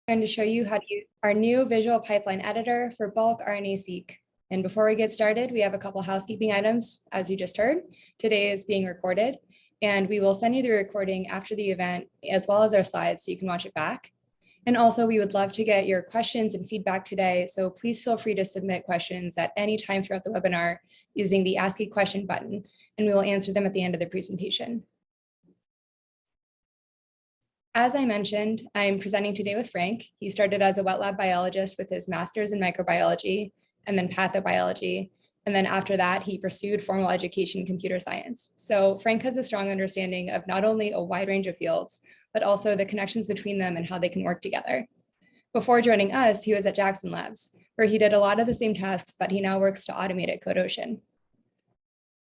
I'm going to show you how to use our new visual pipeline editor for bulk RNA-seq. And before we get started, we have a couple housekeeping items. As you just heard, today is being recorded, and we will send you the recording after the event, as well as our slides, so you can watch it back. And also, we would love to get your questions and feedback today, so please feel free to submit questions at any time throughout the webinar using the Ask a Question button, and we will answer them at the end of the presentation. As I mentioned, I'm presenting today with Frank. He started as a wet lab biologist with his master's in microbiology and then pathobiology. And then after that, he pursued formal education in computer science. So Frank has a strong understanding of not only a wide range of fields, but also the connections between them and how they can work together. Before joining us, he was at Jackson Labs, where he did a lot of the same tasks that he now works to automate at Codeocean.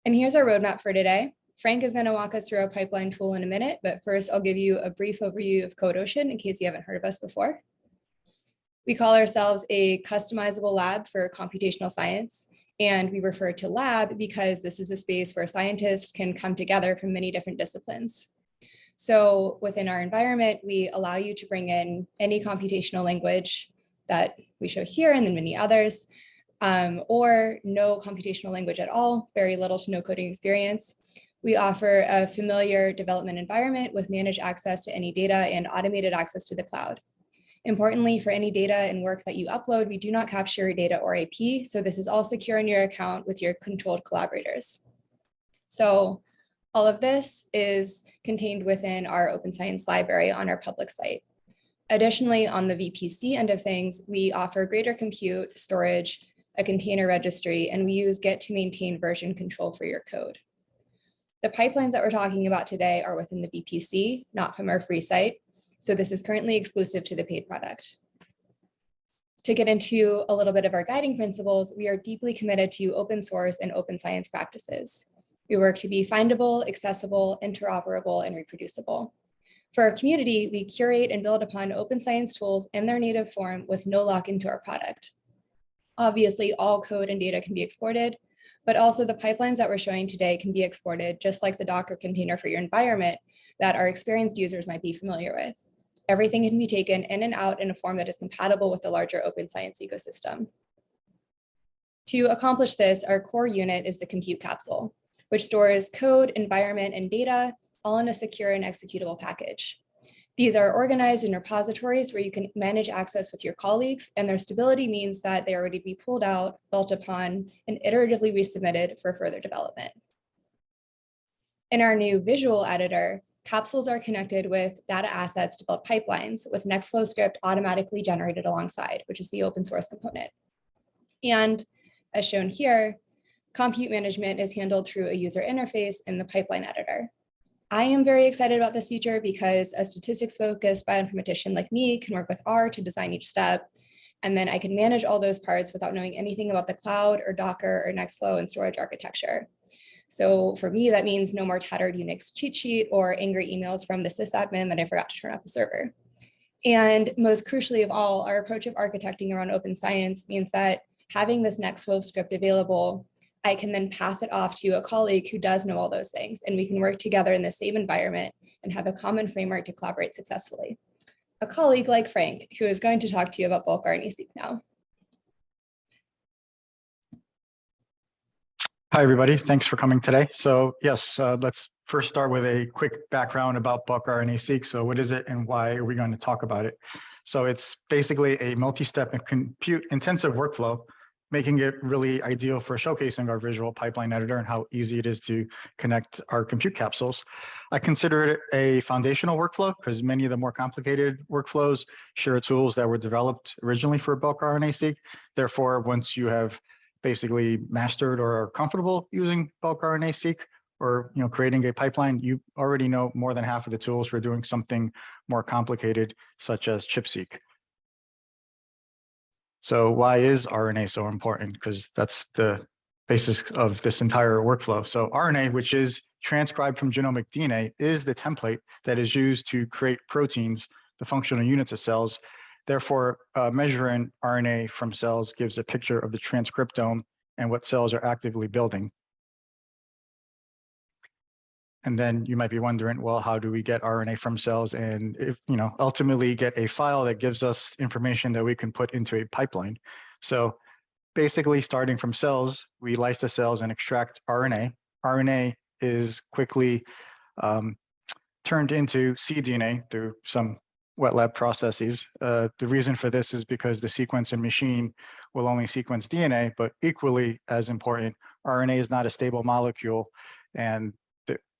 And here's our roadmap for today. Frank is going to walk us through our pipeline tool in a minute, but first I'll give you a brief overview of Codeocean in case you haven't heard of us before. We call ourselves a customizable lab for computational science, and we refer to lab because this is a space where scientists can come together from many different disciplines. So within our environment, we allow you to bring in any computational language that we show here and then many others, or no computational language at all, very little to no coding experience. We offer a familiar development environment with managed access to any data and automated access to the cloud. Importantly, for any data and work that you upload, we do not capture your data or IP, so this is all secure in your account with your controlled collaborators. So all of this is contained within our open science library on our public site. Additionally, on the VPC end of things, we offer greater compute, storage, a container registry, and we use Git to maintain version control for your code. The pipelines that we're talking about today are within the VPC, not from our free site. So this is currently exclusive to the paid product. To get into a little bit of our guiding principles, we are deeply committed to open source and open science practices. We work to be findable, accessible, interoperable, and reproducible. For our community, we curate and build upon open science tools in their native form with no lock-in to our product. Obviously, all code and data can be exported, but also the pipelines that we're showing today can be exported just like the Docker container for your environment that our experienced users might be familiar with. Everything can be taken in and out in a form that is compatible with the larger open science ecosystem. To accomplish this, our core unit is the compute capsule, which stores code, environment, and data all in a secure and executable package. These are organized in repositories where you can manage access with your colleagues, and their stability means that they are ready to be pulled out, built upon, and iteratively resubmitted for further development. In our new visual editor, capsules are connected with data assets to build pipelines with Nextflow script automatically generated alongside, which is the open source component. And as shown here, compute management is handled through a user interface in the pipeline editor. I am very excited about this feature because a statistics-focused bioinformatician like me can work with R to design each step, and then I can manage all those parts without knowing anything about the cloud or Docker or Nextflow and storage architecture. So for me, that means no more tattered Unix cheat sheet or angry emails from the sysadmin that I forgot to turn off the server. And most crucially of all, our approach of architecting around open science means that having this Nextflow script available, I can then pass it off to a colleague who does know all those things, and we can work together in the same environment and have a common framework to collaborate successfully. A colleague like Frank, who is going to talk to you about bulk RNA-seq now. Hi, everybody. Thanks for coming today. So yes, let's first start with a quick background about bulk RNA-seq. So what is it and why are we going to talk about it? So it's basically a multi-step and compute-intensive workflow, making it really ideal for showcasing our visual pipeline editor and how easy it is to connect our compute capsules. I consider it a foundational workflow because many of the more complicated workflows share tools that were developed originally for bulk RNA-seq. Therefore, once you have basically mastered or are comfortable using bulk RNA-seq or creating a pipeline, you already know more than half of the tools for doing something more complicated, such as ChIP-seq. So why is RNA so important? Because that's the basis of this entire workflow. So RNA, which is transcribed from genomic DNA, is the template that is used to create proteins, the functional units of cells. Therefore, measuring RNA from cells gives a picture of the transcriptome and what cells are actively building. And then you might be wondering, well, how do we get RNA from cells and if, ultimately get a file that gives us information that we can put into a pipeline? So basically starting from cells, we lyse the cells and extract RNA. RNA is quickly turned into cDNA through some wet lab processes. The reason for this is because the sequencing machine will only sequence DNA, but equally as important, RNA is not a stable molecule, and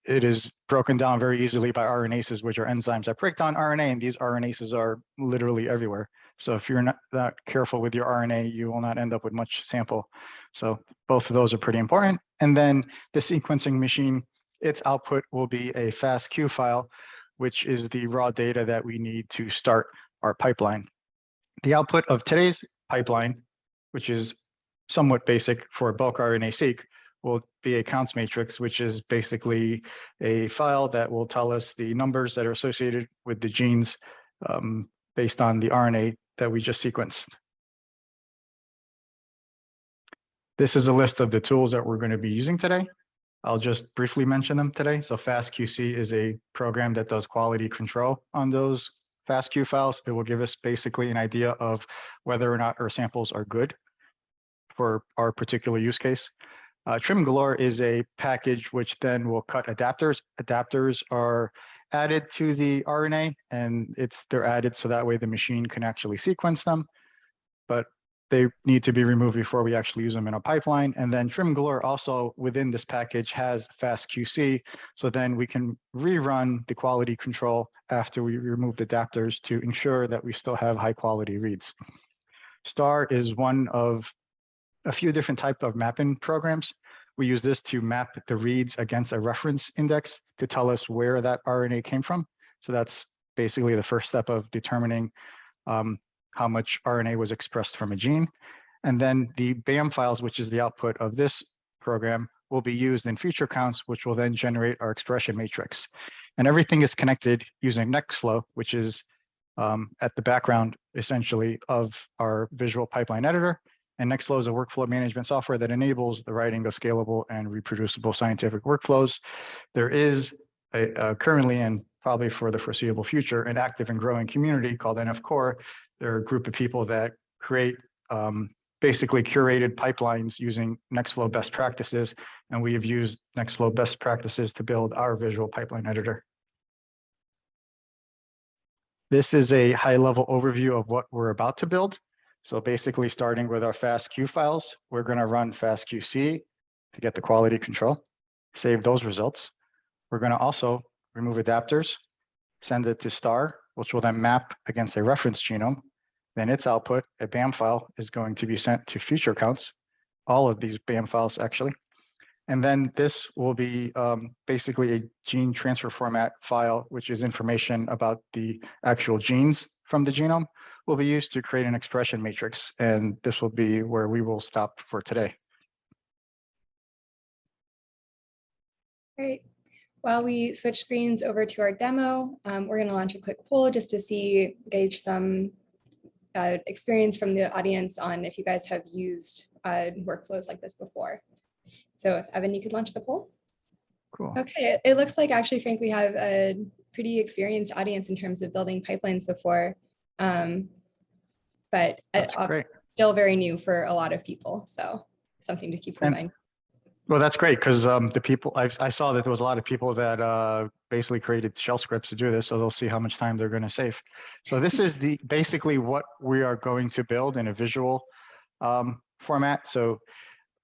it is broken down very easily by RNases, which are enzymes that break down RNA, and these RNases are literally everywhere. So if you're not careful with your RNA, you will not end up with much sample. So both of those are pretty important. And then the sequencing machine, its output will be a FastQ file, which is the raw data that we need to start our pipeline. The output of today's pipeline, which is somewhat basic for bulk RNA-seq, will be a counts matrix, which is basically a file that will tell us the numbers that are associated with the genes based on the RNA that we just sequenced. This is a list of the tools that we're going to be using today. I'll just briefly mention them today. So FastQC is a program that does quality control on those FastQ files. It will give us basically an idea of whether or not our samples are good for our particular use case. Galore is a package which then will cut adapters. Adapters are added to the RNA, and they're added so that way the machine can actually sequence them, but they need to be removed before we actually use them in a pipeline. And then Galore also within this package has FastQC, so then we can rerun the quality control after we remove the adapters to ensure that we still have high quality reads. STAR is one of a few different types of mapping programs. We use this to map the reads against a reference index to tell us where that RNA came from. So that's basically the first step of determining how much RNA was expressed from a gene. And then the BAM files, which is the output of this program, will be used in feature counts, which will then generate our expression matrix. And everything is connected using Nextflow, which is at the background, essentially, of our visual pipeline editor. And Nextflow is a workflow management software that enables the writing of scalable and reproducible scientific workflows. There is currently, and probably for the foreseeable future, an active and growing community called NF Core. They're a group of people that create basically curated pipelines using Nextflow best practices, and we have used Nextflow best practices to build our visual pipeline editor. This is a high-level overview of what we're about to build. So basically, starting with our FastQ files, we're going to run FastQC to get the quality control, save those results. We're going to also remove adapters, send it to STAR, which will then map against a reference genome. Then its output, a BAM file, is going to be sent to feature counts, all of these BAM files actually. And then this will be basically a gene transfer format file, which is information about the actual genes from the genome, will be used to create an expression matrix. And this will be where we will stop for today. Great. While we switch screens over to our demo, we're going to launch a quick poll just to gauge some experience from the audience on if you guys have used workflows like this before. So if Evan, you could launch the poll. Cool. Okay, it looks like actually, Frank, we have a pretty experienced audience in terms of building pipelines before, but still very new for a lot of people. So something to keep in mind. Well, that's great because the people I saw that there was a lot of people that basically created shell scripts to do this, so they'll see how much time they're going to save. So this is basically what we are going to build in a visual format. So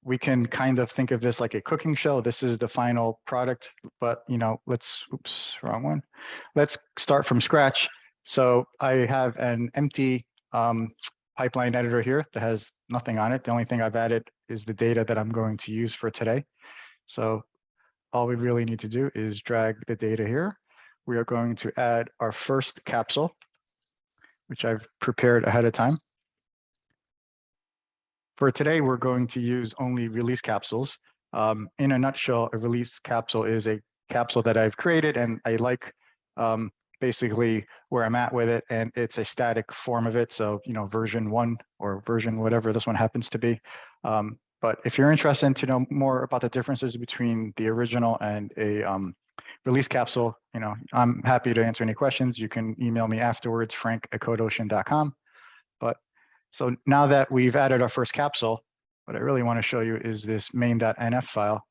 we can kind of think of this like a cooking show. This is the final product, but oops, wrong one. Let's start from scratch. So I have an empty pipeline editor here that has nothing on it. The only thing I've added is the data that I'm going to use for today. So all we really need to do is drag the data here. We are going to add our first capsule, which I've prepared ahead of time. For today, we're going to use only release capsules. In a nutshell, a release capsule is a capsule that I've created, and I like basically where I'm at with it, and it's a static form of it. So, version 1 or version whatever this one happens to be. But if you're interested to know more about the differences between the original and a release capsule, I'm happy to answer any questions. You can email me afterwards, frank@codeocean.com. But so now that we've added our first capsule, what I really want to show you is this main.nf file,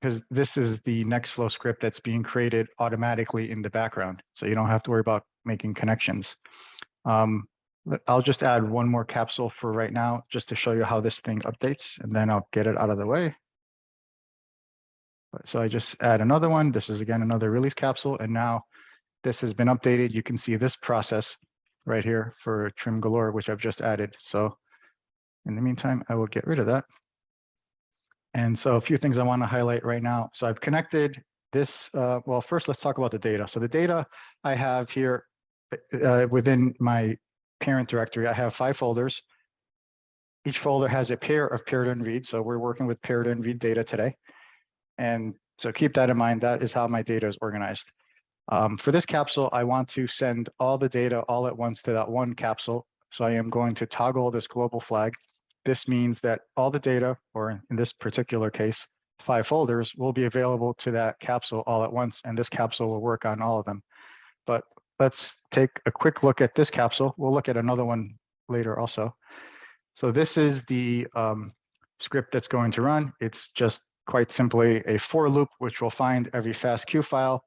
because this is the Nextflow script that's being created automatically in the background. So you don't have to worry about making connections. I'll just add one more capsule for right now, just to show you how this thing updates, and then I'll get it out of the way. So I just add another one. This is again another release capsule, and now this has been updated. You can see this process right here for trim Galore, which I've just added. So in the meantime, I will get rid of that. And so a few things I want to highlight right now. So I've connected this. Well, first, let's talk about the data. So the data I have here within my parent directory, I have 5 folders. Each folder has a pair of paired and read. So we're working with paired and read data today. And so keep that in mind. That is how my data is organized. For this capsule, I want to send all the data all at once to that one capsule. So I am going to toggle this global flag. This means that all the data, or in this particular case, 5 folders, will be available to that capsule all at once, and this capsule will work on all of them. But let's take a quick look at this capsule. We'll look at another one later also. So this is the script that's going to run. It's just quite simply a for loop, which will find every FastQ file,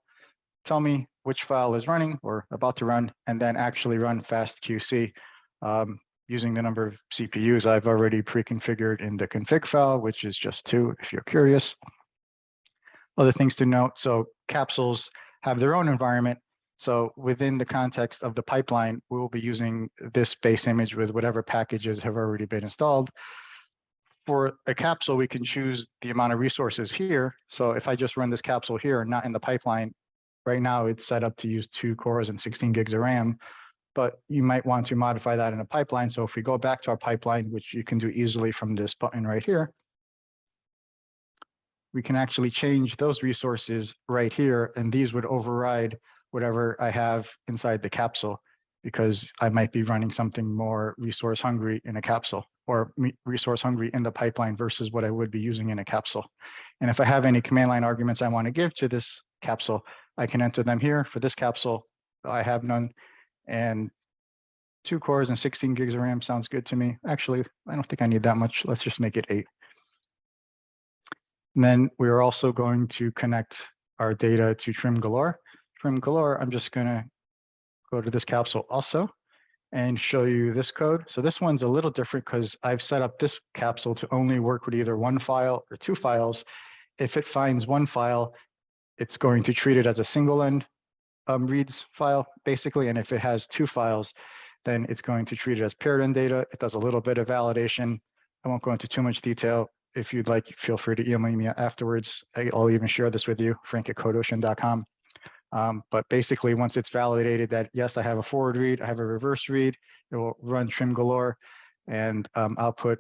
tell me which file is running or about to run, and then actually run FastQC using the number of CPUs I've already pre-configured in the config file, which is just 2 if you're curious. Other things to note, so capsules have their own environment. So within the context of the pipeline, we will be using this base image with whatever packages have already been installed. For a capsule, we can choose the amount of resources here. So if I just run this capsule here, not in the pipeline, right now it's set up to use 2 cores and 16 gigs of RAM, but you might want to modify that in a pipeline. So if we go back to our pipeline, which you can do easily from this button right here, we can actually change those resources right here, and these would override whatever I have inside the capsule, because I might be running something more resource hungry in a capsule, or resource hungry in the pipeline versus what I would be using in a capsule. And if I have any command line arguments I want to give to this capsule, I can enter them here. For this capsule, I have none, and 2 cores and 16 gigs of RAM sounds good to me. Actually, I don't think I need that much. Let's just make it 8. And then we are also going to connect our data to trim Galore. Trim Galore, I'm just going to go to this capsule also and show you this code. So this one's a little different because I've set up this capsule to only work with either 1 file or 2 files. If it finds 1 file, it's going to treat it as a single end reads file, basically. And if it has 2 files, then it's going to treat it as paired end data. It does a little bit of validation. I won't go into too much detail. If you'd like, feel free to email me afterwards. I'll even share this with you, frank@codeocean.com. But basically, once it's validated that, yes, I have a forward read, I have a reverse read, it will run trim Galore, and I'll put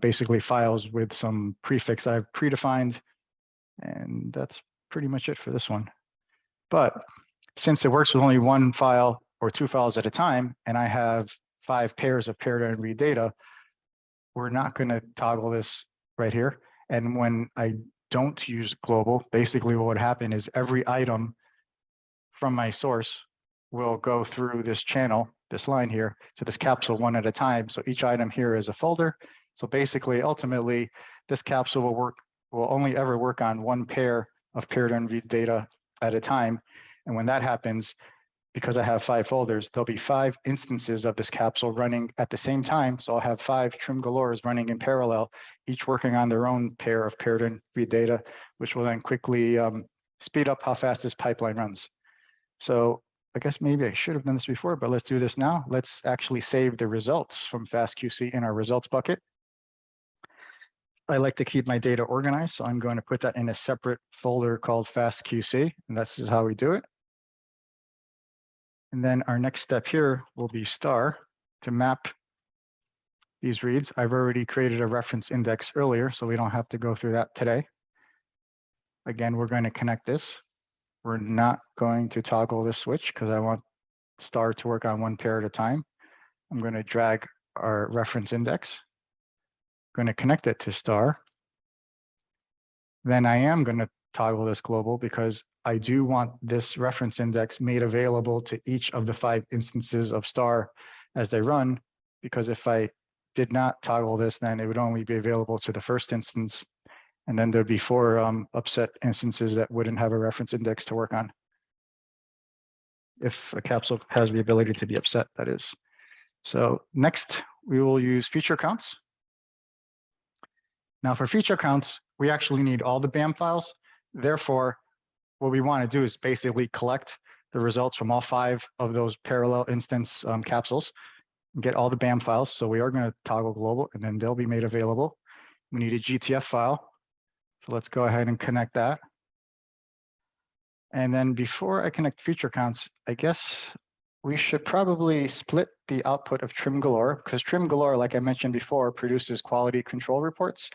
basically files with some prefix that I've predefined. And that's pretty much it for this one. But since it works with only 1 file or 2 files at a time, and I have 5 pairs of paired and read data, we're not going to toggle this right here. And when I don't use global, basically what would happen is every item from my source will go through this channel, this line here, to this capsule one at a time. So each item here is a folder. So basically, ultimately, this capsule will only ever work on 1 pair of paired and read data at a time. And when that happens, because I have 5 folders, there'll be 5 instances of this capsule running at the same time. So I'll have 5 trim Galores running in parallel, each working on their own pair of paired and read data, which will then quickly speed up how fast this pipeline runs. So I guess maybe I should have done this before, but let's do this now. Let's actually save the results from FastQC in our results bucket. I like to keep my data organized, so I'm going to put that in a separate folder called FastQC, and that's just how we do it. And then our next step here will be star to map these reads. I've already created a reference index earlier, so we don't have to go through that today. Again, we're going to connect this. We're not going to toggle this switch because I want star to work on 1 pair at a time. I'm going to drag our reference index. I'm going to connect it to star. then I am going to toggle this global because I do want this reference index made available to each of the 5 instances of star as they run, because if I did not toggle this, then it would only be available to the first instance, and then there'd be 4 upset instances that wouldn't have a reference index to work on. If a capsule has the ability to be upset, that is. So next, we will use feature counts. Now for feature counts, we actually need all the BAM files. Therefore, what we want to do is basically collect the results from all 5 of those parallel instance capsules and get all the BAM files. So we are going to toggle global, and then they'll be made available. We need a GTF file. So let's go ahead and connect that. And then before I connect feature counts, I guess we should probably split the output of Trim Galore, because Trim Galore, like I mentioned before, produces quality control reports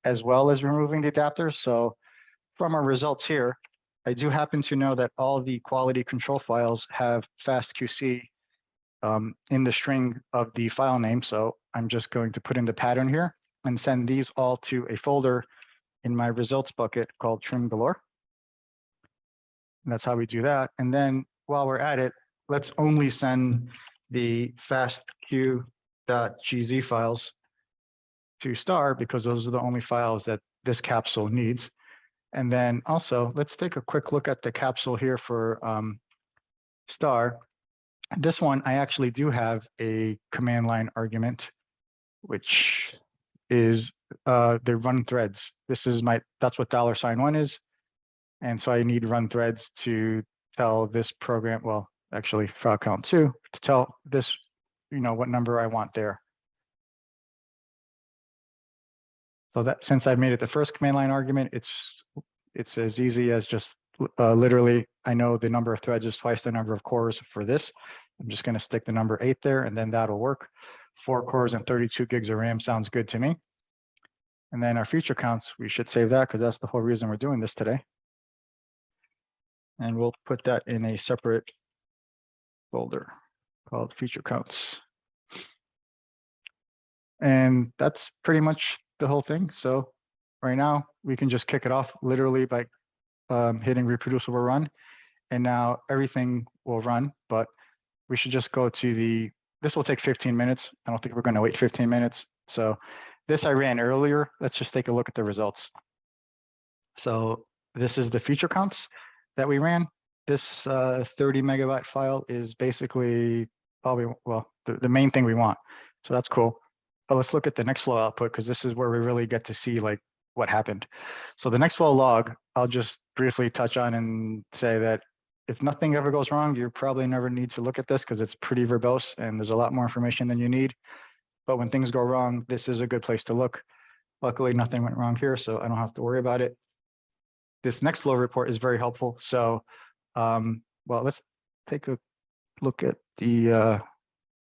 as well as removing the adapters. So from our results here, I do happen to know that all the quality control files have FastQC in the string of the file name. So I'm just going to put in the pattern here and send these all to a folder in my results bucket called Trim Galore. And that's how we do that. And then while we're at it, let's only send the fastq.gz files to star, because those are the only files that this capsule needs. And then also, let's take a quick look at the capsule here for star. This one, I actually do have a command line argument, which is the run threads. This is that's what $1 is. And so I need run threads to tell this program, well, actually file count 2, to tell this, what number I want there. So that since I've made it the first command line argument, it's as easy as just literally, I know the number of threads is twice the number of cores for this. I'm just going to stick the number 8 there, and then that'll work. 4 cores and 32 gigs of RAM sounds good to me. And then our feature counts, we should save that because that's the whole reason we're doing this today. And we'll put that in a separate folder called feature counts. And that's pretty much the whole thing. So right now we can just kick it off literally by hitting reproducible run. And now everything will run, but we should just go to this will take 15 minutes. I don't think we're going to wait 15 minutes. So this I ran earlier. Let's just take a look at the results. So this is the feature counts that we ran. This 30 megabyte file is basically probably, well, the main thing we want. So that's cool. But let's look at the Nextflow output, because this is where we really get to see like what happened. So the Nextflow log, I'll just briefly touch on and say that if nothing ever goes wrong, you probably never need to look at this because it's pretty verbose and there's a lot more information than you need. But when things go wrong, this is a good place to look. Luckily, nothing went wrong here, so I don't have to worry about it. This Nextflow report is very helpful. So, well, let's take a look at the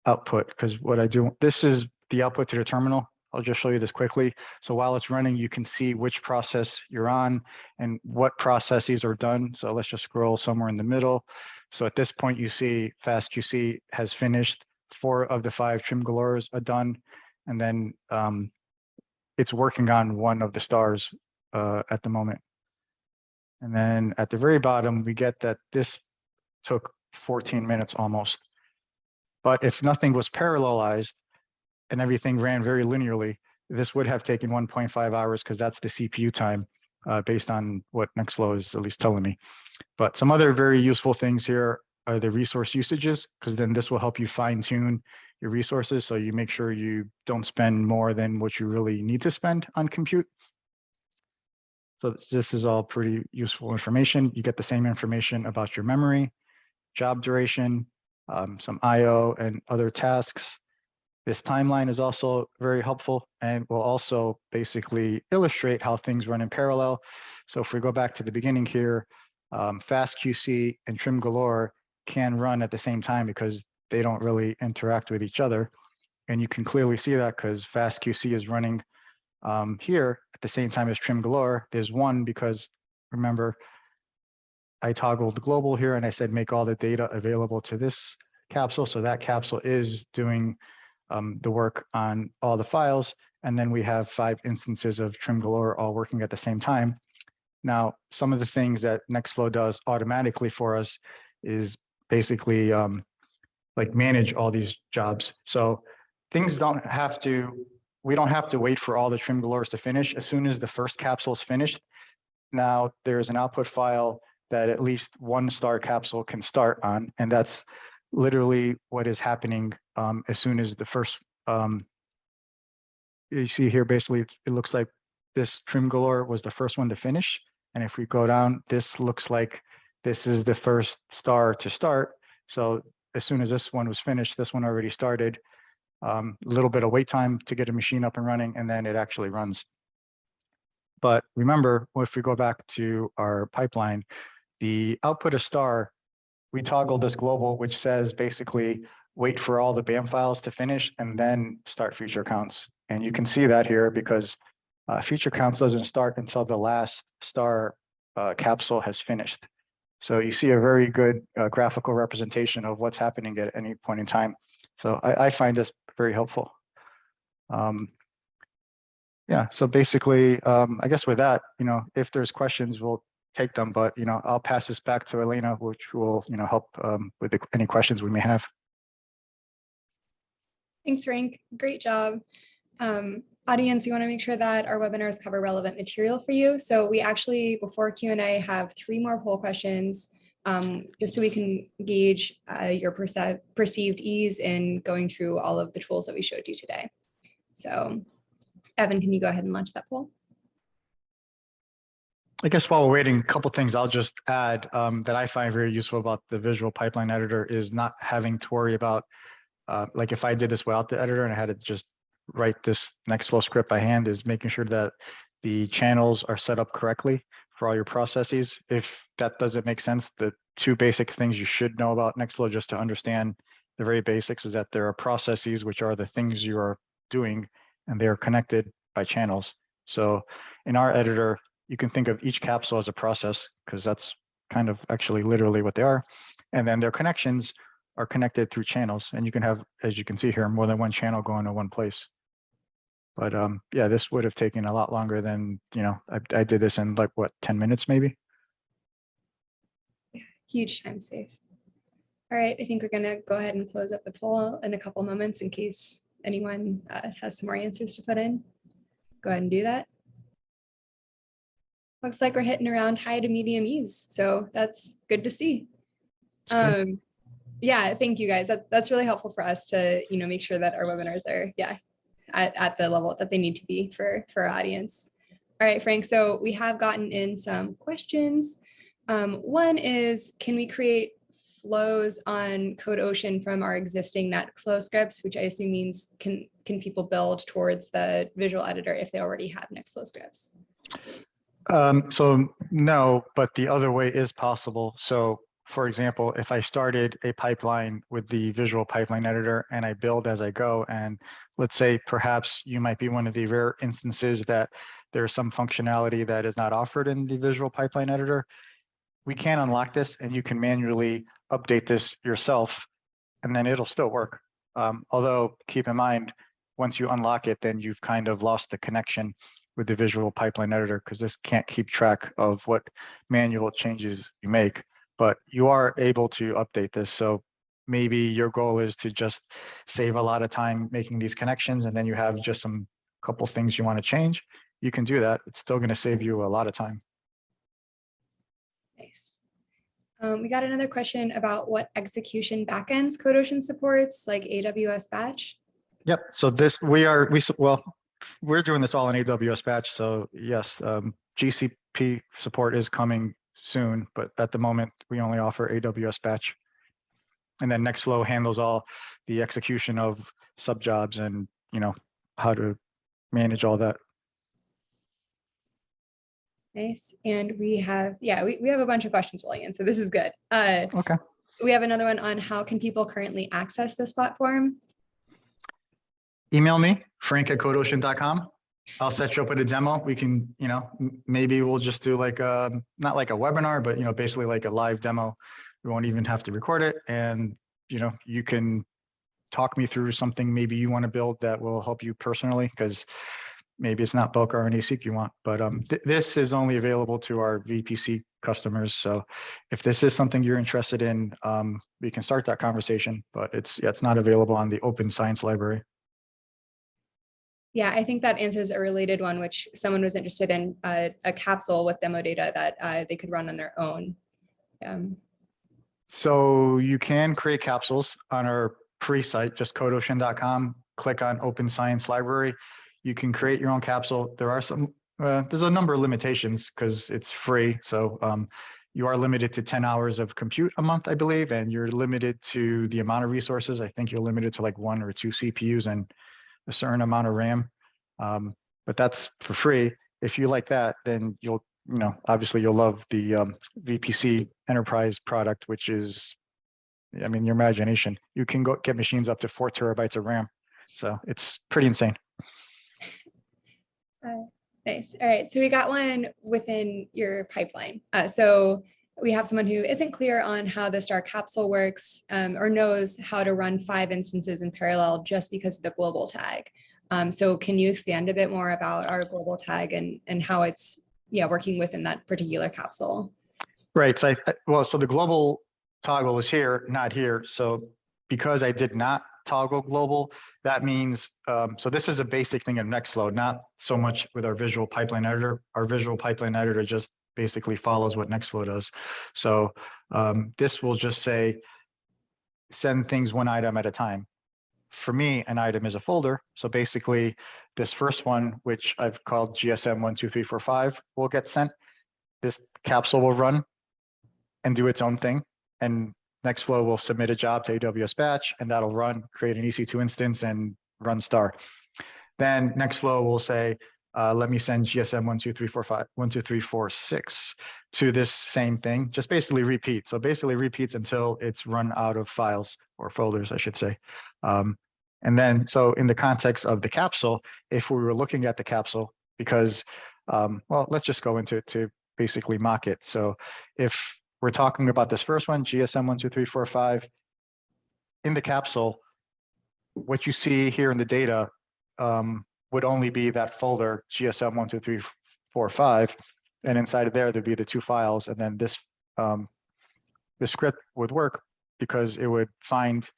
output, because what I do, this is the output to the terminal. I'll just show you this quickly. So while it's running, you can see which process you're on and what processes are done. So let's just scroll somewhere in the middle. So at this point, you see FastQC has finished. 4 of the 5 Trim Galores are done. And then it's working on 1 of the stars at the moment. And then at the very bottom, we get that this took 14 minutes almost. But if nothing was parallelized and everything ran very linearly, this would have taken 1.5 hours, because that's the CPU time based on what Nextflow is at least telling me. But some other very useful things here are the resource usages, because then this will help you fine tune your resources so you make sure you don't spend more than what you really need to spend on compute. So this is all pretty useful information. You get the same information about your memory, job duration, some IO and other tasks. This timeline is also very helpful and will also basically illustrate how things run in parallel. So if we go back to the beginning here, FastQC and Trim Galore can run at the same time because they don't really interact with each other. And you can clearly see that because FastQC is running here at the same time as Trim Galore. There's 1 because, remember, I toggled global here and I said make all the data available to this capsule. So that capsule is doing the work on all the files. And then we have 5 instances of Trim Galore all working at the same time. Now, some of the things that Nextflow does automatically for us is basically like manage all these jobs. So things don't have to, we don't have to wait for all the trim galores to finish. As soon as the first capsule is finished, now there's an output file that at least one star capsule can start on. And that's literally what is happening as soon as the first, you see here, basically, it looks like this trim galore was the first one to finish. And if we go down, this looks like this is the first star to start. So as soon as this one was finished, this one already started. A little bit of wait time to get a machine up and running, and then it actually runs. But remember, if we go back to our pipeline, the output of star, we toggle this global, which says basically wait for all the BAM files to finish and then start feature counts. And you can see that here because feature counts doesn't start until the last star capsule has finished. So you see a very good graphical representation of what's happening at any point in time. So I find this very helpful. Yeah, so basically, I guess with that, if there's questions, we'll take them, but, I'll pass this back to Elena, which will, help with any questions we may have. Thanks, Frank. Great job. Audience, you want to make sure that our webinars cover relevant material for you. So we actually, before Q&A, have 3 more poll questions, just so we can gauge your perceived ease in going through all of the tools that we showed you today. So Evan, can you go ahead and launch that poll? I guess while we're waiting, a couple things I'll just add that I find very useful about the visual pipeline editor is not having to worry about, like if I did this without the editor and I had to just write this Nextflow script by hand, is making sure that the channels are set up correctly for all your processes. If that doesn't make sense, the 2 basic things you should know about Nextflow just to understand the very basics is that there are processes, which are the things you are doing, and they are connected by channels. So in our editor, you can think of each capsule as a process because that's kind of actually literally what they are. And then their connections are connected through channels. And you can have, as you can see here, more than one channel going to one place. But yeah, this would have taken a lot longer than, I did this in like, what, 10 minutes maybe? Yeah, huge time save. All right, I think we're gonna go ahead and close up the poll in a couple moments in case anyone has some more answers to put in. Go ahead and do that. Looks like we're hitting around high to medium ease, so that's good to see. Yeah, thank you guys. That's really helpful for us to make sure that our webinars are at the level that they need to be for our audience. All right, Frank. So we have gotten in some questions. One is, can we create flows on CodeOcean from our existing Nextflow scripts, which I assume means can people build towards the visual editor if they already have Nextflow scripts? So no, but the other way is possible. So for example, if I started a pipeline with the visual pipeline editor and I build as I go, and let's say perhaps you might be one of the rare instances that there's some functionality that is not offered in the visual pipeline editor, we can unlock this and you can manually update this yourself and then it'll still work. Although keep in mind, once you unlock it, then you've kind of lost the connection with the visual pipeline editor because this can't keep track of what manual changes you make, but you are able to update this. So maybe your goal is to just save a lot of time making these connections and then you have just some couple things you want to change. You can do that. It's still going to save you a lot of time. Nice. We got another question about what execution backends CodeOcean supports, like AWS Batch. Yep. So we're doing this all in AWS Batch. So yes, GCP support is coming soon, but at the moment we only offer AWS Batch. And then Nextflow handles all the execution of subjobs and how to manage all that. Nice. And we have a bunch of questions rolling in, so this is good. Okay. We have another one on how can people currently access this platform? Email me, frank@codeocean.com. I'll set you up with a demo. We can, maybe we'll just do like not like a webinar, but basically like a live demo. We won't even have to record it. And you can talk me through something maybe you want to build that will help you personally, because maybe it's not bulk RNA-seq you want, but this is only available to our VPC customers. So if this is something you're interested in, we can start that conversation, but it's not available on the open science library. Yeah, I think that answers a related one, which someone was interested in a capsule with demo data that they could run on their own. So you can create capsules on our pre-site, just codeocean.com, click on Open Science Library. You can create your own capsule. There are there's a number of limitations because it's free. So you are limited to 10 hours of compute a month, I believe, and you're limited to the amount of resources. I think you're limited to like 1 or 2 CPUs and a certain amount of RAM. But that's for free. If you like that, then obviously you'll love the VPC Enterprise product, which is, I mean, your imagination. You can go get machines up to 4 terabytes of RAM. So it's pretty insane. Nice. All right. So we got one within your pipeline. So we have someone who isn't clear on how the STAR capsule works or knows how to run 5 instances in parallel just because of the global tag. So can you expand a bit more about our global tag and how it's working within that particular capsule? Right. So so the global toggle is here, not here. So because I did not toggle global, that means, so this is a basic thing in Nextflow, not so much with our visual pipeline editor. Our visual pipeline editor just basically follows what Nextflow does. So this will just say, send things one item at a time. For me, an item is a folder. So basically this first one, which I've called GSM 12345, will get sent. This capsule will run and do its own thing. And Nextflow will submit a job to AWS Batch, and that'll run, create an EC2 instance and run STAR. Then Nextflow will say, let me send GSM 12346 to this same thing, just basically repeat. So basically repeats until it's run out of files or folders, I should say. And then, so in the context of the capsule, if we were looking at the capsule, because, well, let's just go into to basically mock it. So if we're talking about this first one, GSM 12345, in the capsule, what you see here in the data would only be that folder GSM 12345, and inside of there, there'd be the 2 files, and then this script would work because it would find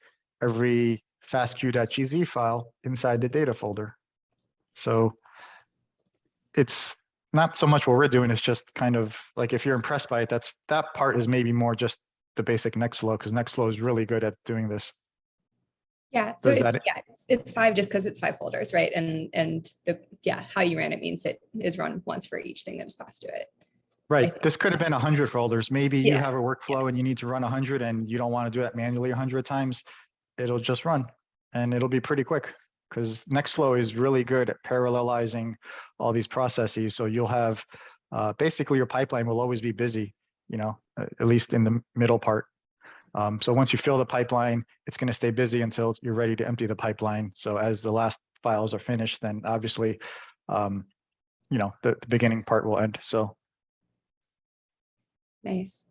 every FastQ.gz file inside the data folder. So it's not so much what we're doing, it's just kind of like, if you're impressed by it, that part is maybe more just the basic Nextflow, because Nextflow is really good at doing this. Yeah, so it's 5 just because it's 5 folders, right? And how you ran it means it is run once for each thing that is passed to it. Right. This could have been 100 folders. Maybe you have a workflow and you need to run 100 and you don't want to do that manually 100 times. It'll just run and it'll be pretty quick, because Nextflow is really good at parallelizing all these processes. So you'll have basically your pipeline will always be busy, at least in the middle part. So once you fill the pipeline, it's going to stay busy until you're ready to empty the pipeline. So as the last files are finished, then obviously, the beginning part will end. So. Nice.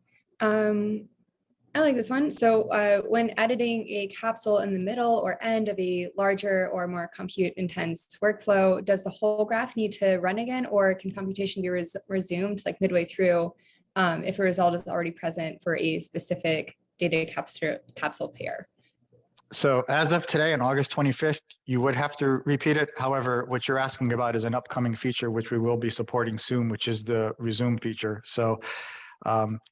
I like this one. So when editing a capsule in the middle or end of a larger or more compute intense workflow, does the whole graph need to run again, or can computation be resumed like midway through if a result is already present for a specific data capsule pair? So as of today, on August 25th, you would have to repeat it. However, what you're asking about is an upcoming feature, which we will be supporting soon, which is the resume feature. So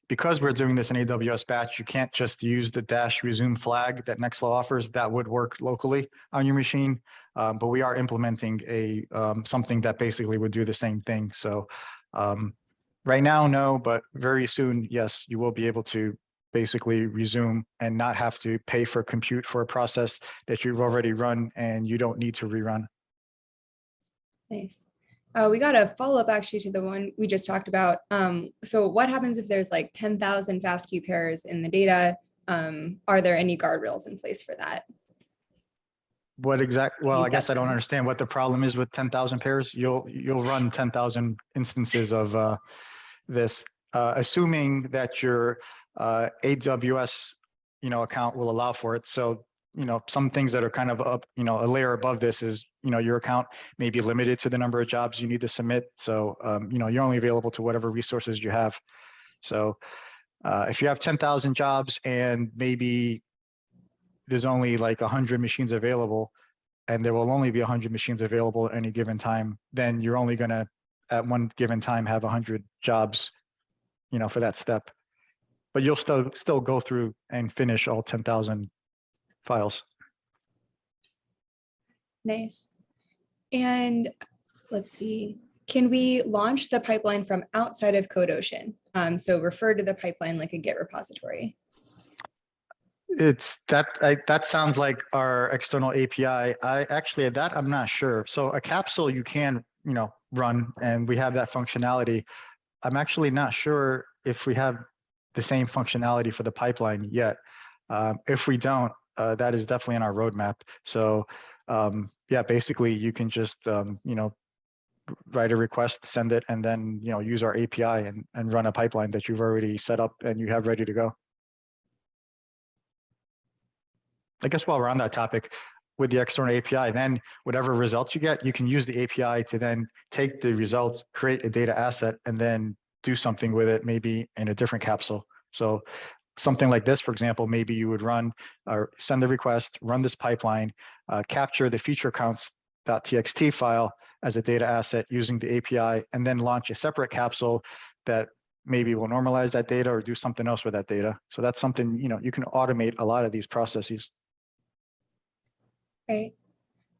because we're doing this in AWS Batch, you can't just use the -resume flag that Nextflow offers. That would work locally on your machine, but we are implementing something that basically would do the same thing. So right now, no, but very soon, yes, you will be able to basically resume and not have to pay for compute for a process that you've already run and you don't need to rerun. Nice. We got a follow-up actually to the one we just talked about. So what happens if there's like 10,000 FastQ pairs in the data? Are there any guardrails in place for that? What exactly? Well, I guess I don't understand what the problem is with 10,000 pairs. You'll run 10,000 instances of this, assuming that your AWS account will allow for it. So some things that are kind of up, a layer above this is, your account may be limited to the number of jobs you need to submit. So, you're only available to whatever resources you have. So if you have 10,000 jobs and maybe there's only like 100 machines available, and there will only be 100 machines available at any given time, then you're only going to, at one given time, have 100 jobs, for that step. But you'll still go through and finish all 10,000 files. Nice. And let's see, can we launch the pipeline from outside of CodeOcean? So refer to the pipeline like a Git repository. That sounds like our external API. I'm not sure. So a capsule you can, run, and we have that functionality. I'm actually not sure if we have the same functionality for the pipeline yet. If we don't, that is definitely in our roadmap. So yeah, basically you can just, write a request, send it, and then, use our API and run a pipeline that you've already set up and you have ready to go. I guess while we're on that topic, with the external API, then whatever results you get, you can use the API to then take the results, create a data asset, and then do something with it, maybe in a different capsule. So something like this, for example, maybe you would run or send the request, run this pipeline, capture the feature counts.txt file as a data asset using the API, and then launch a separate capsule that maybe will normalize that data or do something else with that data. So that's something, you can automate a lot of these processes. Right.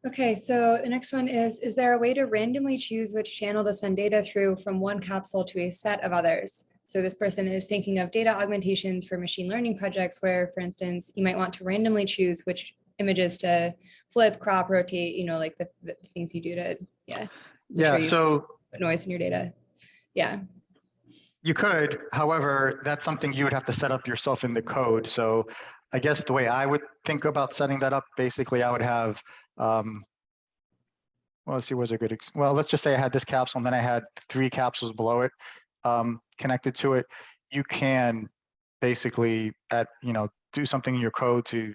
Okay, so the next one is there a way to randomly choose which channel to send data through from one capsule to a set of others? So this person is thinking of data augmentations for machine learning projects where, for instance, you might want to randomly choose which images to flip, crop, rotate, like the things you do to, so put noise in your data. Yeah. You could, however, that's something you would have to set up yourself in the code. So I guess the way I would think about setting that up, basically I would have, well, let's see, what's a good, well, let's just say I had this capsule and then I had 3 capsules below it connected to it. You can basically do something in your code to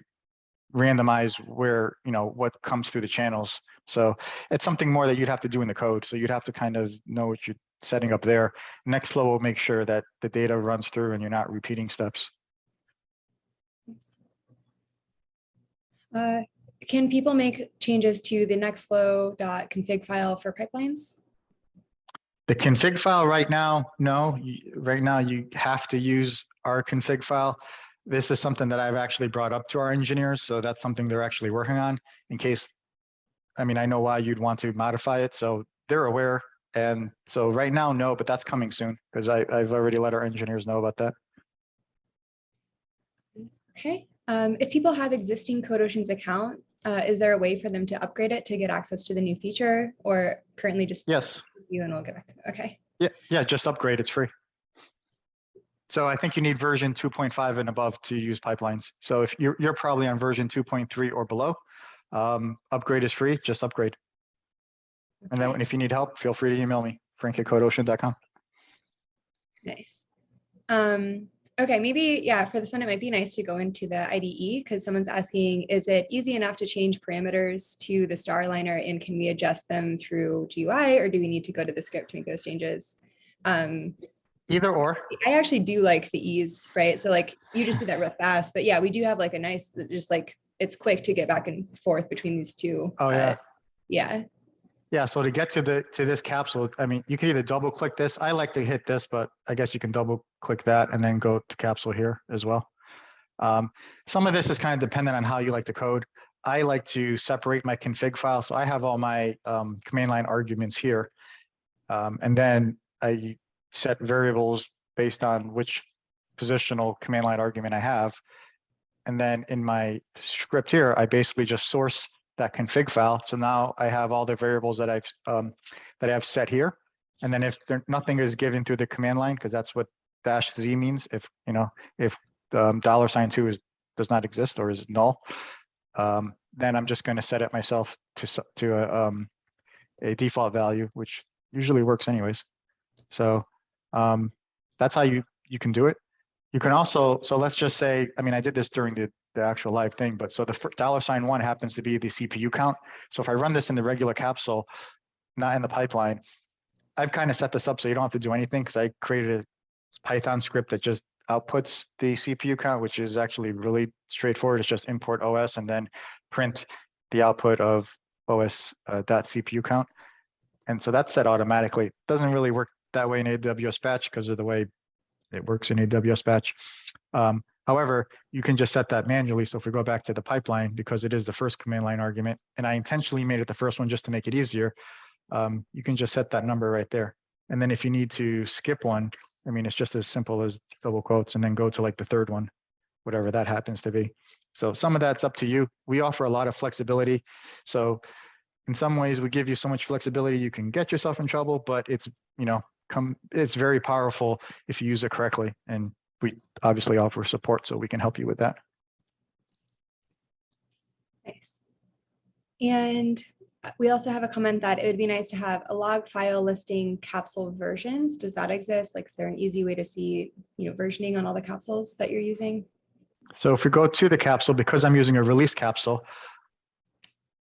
randomize where, what comes through the channels. So it's something more that you'd have to do in the code. So you'd have to kind of know what you're setting up there. Nextflow will make sure that the data runs through and you're not repeating steps. Can people make changes to the nextflow.config file for pipelines? The config file right now, no. Right now you have to use our config file. This is something that I've actually brought up to our engineers. So that's something they're actually working on in case, I know why you'd want to modify it. So they're aware. And so right now, no, but that's coming soon because I've already let our engineers know about that. Okay. If people have existing CodeOcean's account, is there a way for them to upgrade it to get access to the new feature, or currently just yes, you and we'll get back? Okay. Yeah, just upgrade. It's free. So I think you need version 2.5 and above to use pipelines. So if you're probably on version 2.3 or below, upgrade is free. Just upgrade. Okay. And then if you need help, feel free to email me, frank@codeocean.com. Nice. Okay, maybe, for this one, it might be nice to go into the IDE because someone's asking, is it easy enough to change parameters to the star liner, and can we adjust them through GUI, or do we need to go to the script to make those changes? Either or. I actually do like the ease, right? So like you just did that real fast, but yeah, we do have like a nice, just like it's quick to get back and forth between these two. Oh yeah. Yeah. So to get to this capsule, you can either double click this. I like to hit this, but I guess you can double click that and then go to capsule here as well. Some of this is kind of dependent on how you like to code. I like to separate my config file. So I have all my command line arguments here. And then I set variables based on which positional command line argument I have. And then in my script here, I basically just source that config file. So now I have all the variables that I've set here. And then if nothing is given through the command line, because that's what -z means, if $2 does not exist or is null, then I'm just going to set it myself to a default value, which usually works anyways. So that's how you can do it. You can also, so let's just say, I did this during the actual live thing. But so the $1 happens to be the CPU count. So if I run this in the regular capsule, not in the pipeline, I've kind of set this up so you don't have to do anything because I created a Python script that just outputs the CPU count, which is actually really straightforward. It's just import OS and then print the output of OS.CPU count. And so that's set automatically. It doesn't really work that way in AWS Batch because of the way it works in AWS Batch. However, you can just set that manually. So if we go back to the pipeline, because it is the first command line argument, and I intentionally made it the first one just to make it easier, you can just set that number right there. And then if you need to skip one, I mean, it's just as simple as double quotes and then go to like the third one, whatever that happens to be. So some of that's up to you. We offer a lot of flexibility. So in some ways we give you so much flexibility, you can get yourself in trouble, but it's, it's very powerful if you use it correctly. And we obviously offer support so we can help you with that. Nice. And we also have a comment that it would be nice to have a log file listing capsule versions. Does that exist? Like, is there an easy way to see, versioning on all the capsules that you're using? So if we go to the capsule, because I'm using a release capsule,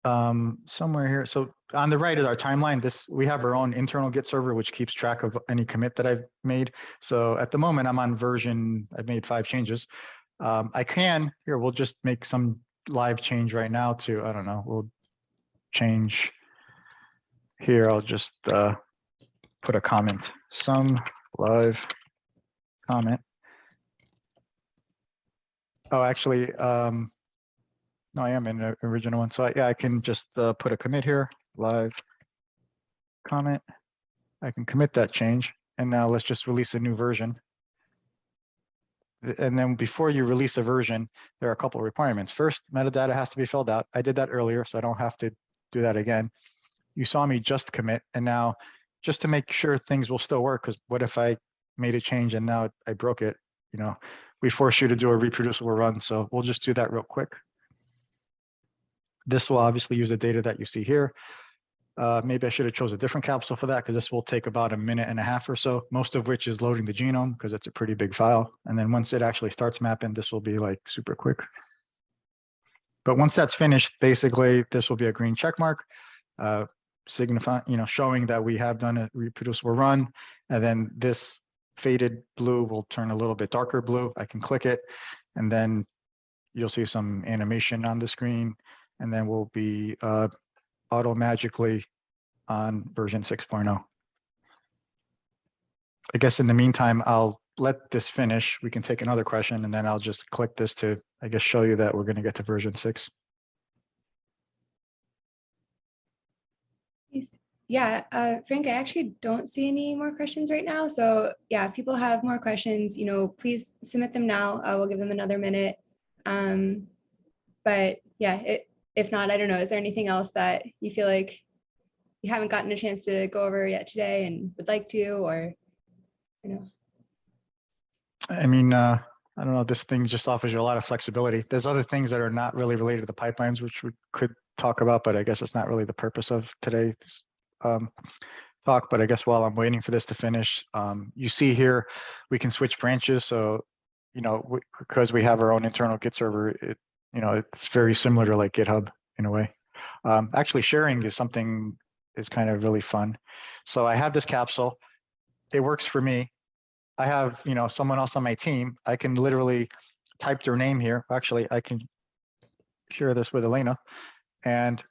somewhere here. So on the right is our timeline. We have our own internal Git server, which keeps track of any commit that I've made. So at the moment I'm on version, I've made 5 changes. We'll just make some live change right now to, I don't know, we'll change here. I'll just put a comment, some live comment. Oh, actually, no, I am in the original one. So I can just put a commit here, live comment. I can commit that change. And now let's just release a new version. And then before you release a version, there are a couple of requirements. First, metadata has to be filled out. I did that earlier, so I don't have to do that again. You saw me just commit. And now just to make sure things will still work, because what if I made a change and now I broke it? We force you to do a reproducible run. So we'll just do that real quick. This will obviously use the data that you see here. Maybe I should have chose a different capsule for that because this will take about 1.5 minutes or so, most of which is loading the genome because it's a pretty big file. And then once it actually starts mapping, this will be like super quick. But once that's finished, basically this will be a green check mark, signifying, showing that we have done a reproducible run. And then this faded blue will turn a little bit darker blue. I can click it, and then you'll see some animation on the screen. And then we'll be auto-magically on version 6.0. I guess in the meantime, I'll let this finish. We can take another question, and then I'll just click this to, I guess, show you that we're going to get to version 6. Yeah, Frank, I actually don't see any more questions right now. So yeah, if people have more questions, please submit them now. We'll give them another minute. But yeah, if not, I don't know, is there anything else that you feel like you haven't gotten a chance to go over yet today and would like to, or, I mean, I don't know, this thing just offers you a lot of flexibility. There's other things that are not really related to the pipelines, which we could talk about, but I guess it's not really the purpose of today's talk. But I guess while I'm waiting for this to finish, you see here, we can switch branches. So, because we have our own internal Git server, it's very similar to like GitHub in a way. Actually, sharing is something is kind of really fun. So I have this capsule. It works for me. I have, someone else on my team. I can literally type their name here. Actually, I can share this with Elena, and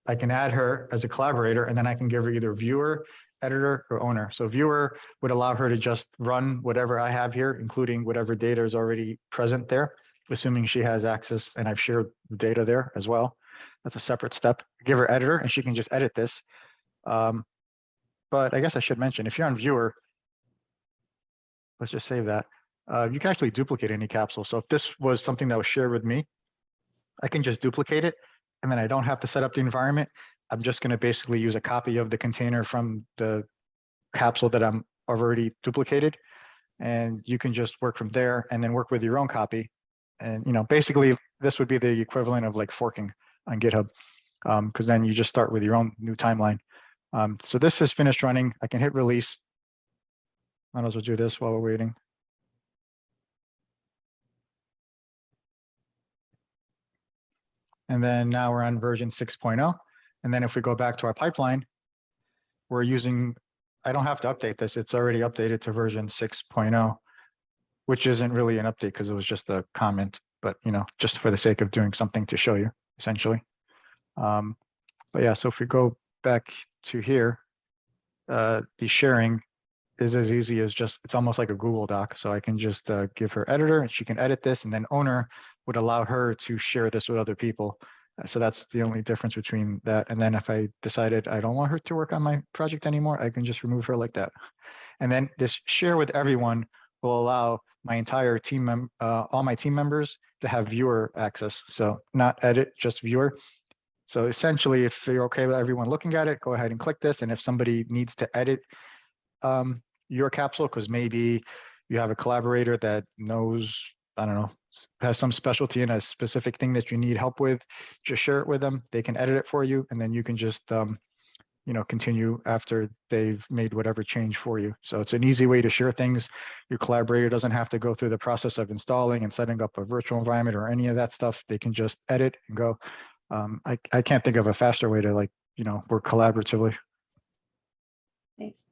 I can add her as a collaborator, and then I can give her either viewer, editor, or owner. So viewer would allow her to just run whatever I have here, including whatever data is already present there, assuming she has access, and I've shared the data there as well. That's a separate step. Give her editor, and she can just edit this. But I guess I should mention, if you're on viewer, let's just save that. You can actually duplicate any capsule. So if this was something that was shared with me, I can just duplicate it, and then I don't have to set up the environment. I'm just going to basically use a copy of the container from the capsule that I'm already duplicated, and you can just work from there and then work with your own copy. And basically this would be the equivalent of like forking on GitHub, because then you just start with your own new timeline. So this is finished running. I can hit release. Might as well do this while we're waiting. And then now we're on version 6.0. And then if we go back to our pipeline, we're using, I don't have to update this. It's already updated to version 6.0, which isn't really an update because it was just a comment, but just for the sake of doing something to show you, essentially. But yeah, so if we go back to here, the sharing is as easy as it's almost like a Google Doc. So I can just give her editor and she can edit this, and then owner would allow her to share this with other people. So that's the only difference between that. And then if I decided I don't want her to work on my project anymore, I can just remove her like that. And then this share with everyone will allow my entire team, all my team members to have viewer access. So not edit, just viewer. So essentially, if you're okay with everyone looking at it, go ahead and click this. And if somebody needs to edit your capsule, because maybe you have a collaborator that knows, I don't know, has some specialty in a specific thing that you need help with, just share it with them. They can edit it for you, and then you can just continue after they've made whatever change for you. So it's an easy way to share things. Your collaborator doesn't have to go through the process of installing and setting up a virtual environment or any of that stuff. They can just edit and go. I can't think of a faster way to work collaboratively. Nice.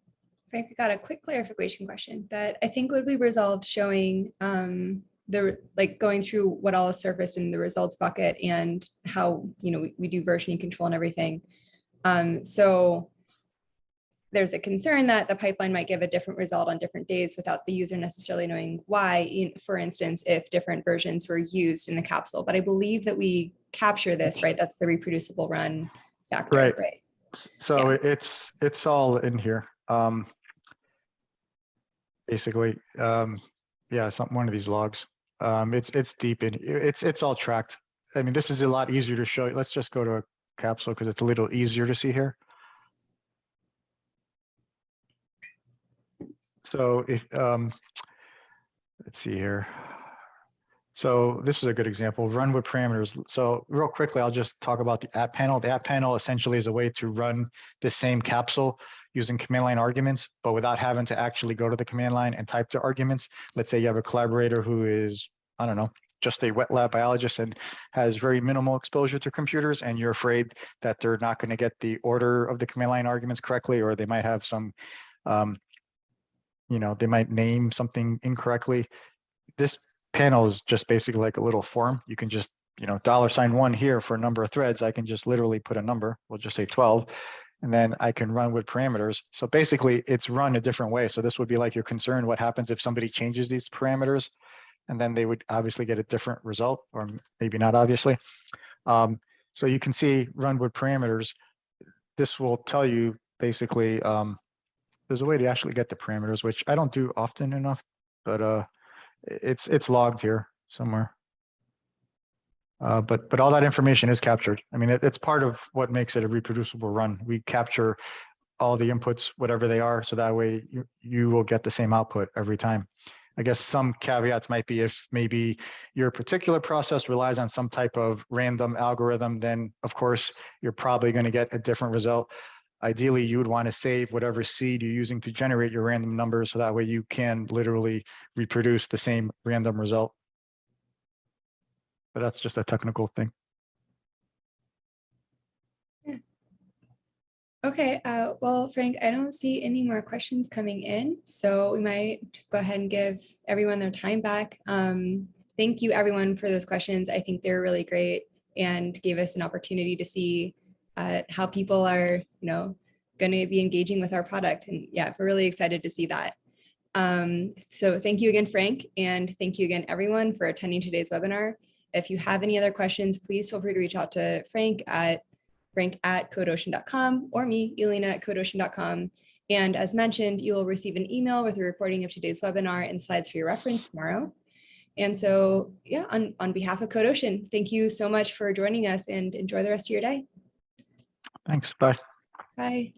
Frank, we got a quick clarification question that I think would be resolved showing going through what all is surfaced in the results bucket and how we do versioning control and everything. So there's a concern that the pipeline might give a different result on different days without the user necessarily knowing why, for instance, if different versions were used in the capsule. But I believe that we capture this, right? That's the reproducible run factor, right? So yeah. It's all in here. Basically, yeah, one of these logs. It's deep in. It's all tracked. I mean, this is a lot easier to show you. Let's just go to a capsule because it's a little easier to see here. So if let's see here. So this is a good example. Run with parameters. So real quickly, I'll just talk about the app panel. The app panel essentially is a way to run the same capsule using command line arguments, but without having to actually go to the command line and type the arguments. Let's say you have a collaborator who is, I don't know, just a wet lab biologist and has very minimal exposure to computers, and you're afraid that they're not going to get the order of the command line arguments correctly, or they might have some, they might name something incorrectly. This panel is just basically like a little form. You can just, $1 here for a number of threads. I can just literally put a number. We'll just say 12. And then I can run with parameters. So basically it's run a different way. So this would be like your concern. What happens if somebody changes these parameters? And then they would obviously get a different result, or maybe not obviously. So you can see run with parameters. This will tell you basically, there's a way to actually get the parameters, which I don't do often enough, but it's logged here somewhere. But all that information is captured. I mean, it's part of what makes it a reproducible run. We capture all the inputs, whatever they are, so that way you will get the same output every time. I guess some caveats might be if maybe your particular process relies on some type of random algorithm, then of course you're probably going to get a different result. Ideally, you would want to save whatever seed you're using to generate your random numbers, so that way you can literally reproduce the same random result. But that's just a technical thing. Yeah. Okay, well, Frank, I don't see any more questions coming in, so we might just go ahead and give everyone their time back. Thank you, everyone, for those questions. I think they're really great and gave us an opportunity to see how people are, going to be engaging with our product. And yeah, we're really excited to see that. So thank you again, Frank, and thank you again, everyone, for attending today's webinar. If you have any other questions, please feel free to reach out to Frank at codeocean.com or me, Elena, at codeocean.com. And as mentioned, you will receive an email with a recording of today's webinar and slides for your reference tomorrow. And so, yeah, on behalf of CodeOcean, thank you so much for joining us and enjoy the rest of your day. Thanks. Bye. Bye.